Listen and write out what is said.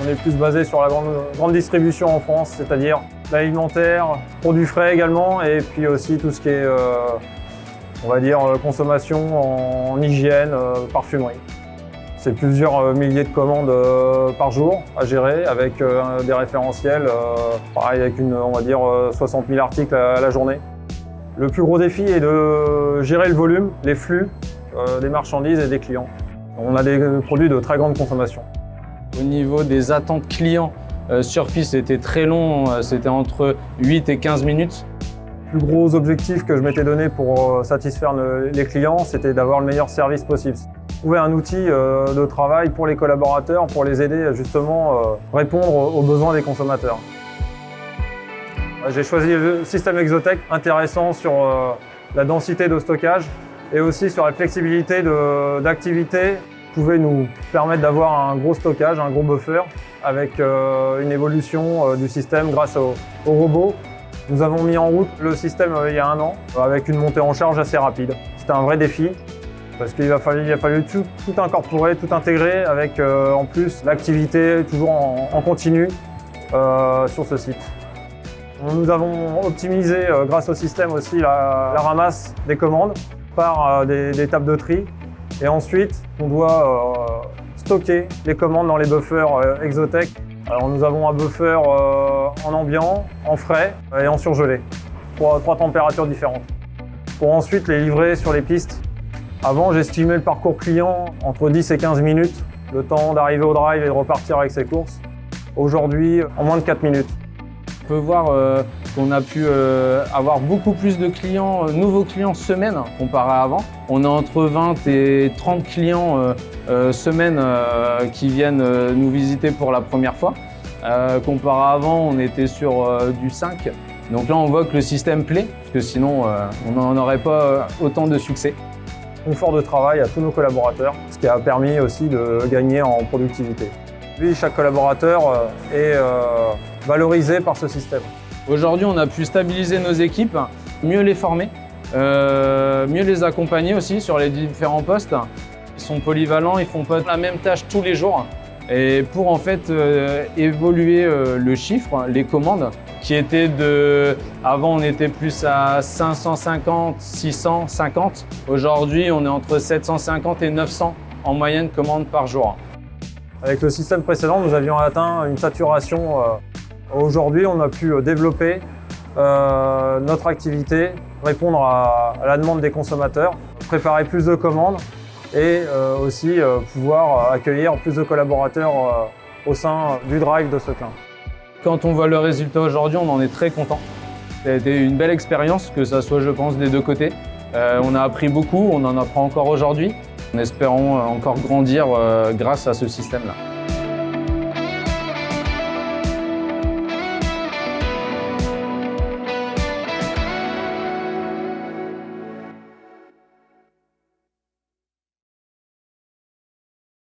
On est plus basé sur la grande distribution en France, c'est-à-dire l'alimentaire, produits frais également, et puis aussi tout ce qui est, on va dire, consommation en hygiène, parfumerie. C'est plusieurs milliers de commandes par jour à gérer avec des référentiels, pareil avec on va dire 60 000 articles à la journée. Le plus gros défi est de gérer le volume, les flux des marchandises et des clients. On a des produits de très grande consommation. Au niveau des attentes clients sur piste, c'était très long, c'était entre 8 et 15 minutes. Le plus gros objectif que je m'étais donné pour satisfaire les clients, c'était d'avoir le meilleur service possible. Trouver un outil de travail pour les collaborateurs, pour les aider à justement répondre aux besoins des consommateurs. J'ai choisi le système Exotec, intéressant sur la densité de stockage et aussi sur la flexibilité d'activité. Pouvait nous permettre d'avoir un gros stockage, un gros buffer, avec une évolution du système grâce au robot. Nous avons mis en route le système il y a 1 an, avec une montée en charge assez rapide. C'était un vrai défi, parce qu'il a fallu tout incorporer, tout intégrer, avec en plus l'activité toujours en continu sur ce site. Nous avons optimisé grâce au système aussi la ramasse des commandes par des tables de tri. Et ensuite, on doit stocker les commandes dans les buffers Exotec. Alors nous avons un buffer en ambiant, en frais et en surgelé. Trois températures différentes. Pour ensuite les livrer sur les pistes. Avant, j'estimais le parcours client entre 10 et 15 minutes, le temps d'arriver au drive et de repartir avec ses courses. Aujourd'hui, en moins de 4 minutes. On peut voir qu'on a pu avoir beaucoup plus de clients, nouveaux clients semaine comparé à avant. On a entre 20 et 30 clients semaine qui viennent nous visiter pour la première fois. Comparé à avant, on était sur du 5. Donc là, on voit que le système plaît, parce que sinon, on n'en aurait pas autant de succès. Confort de travail à tous nos collaborateurs, ce qui a permis aussi de gagner en productivité. Puis, chaque collaborateur est valorisé par ce système. Aujourd'hui, on a pu stabiliser nos équipes, mieux les former, mieux les accompagner aussi sur les différents postes. Ils sont polyvalents, ils font pas la même tâche tous les jours. Et pour en fait évoluer le chiffre, les commandes, qui étaient avant on était plus à 550, 650. Aujourd'hui, on est entre 750 et 900 en moyenne commandes par jour. Avec le système précédent, nous avions atteint une saturation. Aujourd'hui, on a pu développer notre activité, répondre à la demande des consommateurs, préparer plus de commandes et aussi pouvoir accueillir plus de collaborateurs au sein du drive de Seclin. Quand on voit le résultat aujourd'hui, on en est très content. Ça a été une belle expérience, que ça soit, je pense, des deux côtés. On a appris beaucoup, on en apprend encore aujourd'hui, en espérant encore grandir grâce à ce système-là.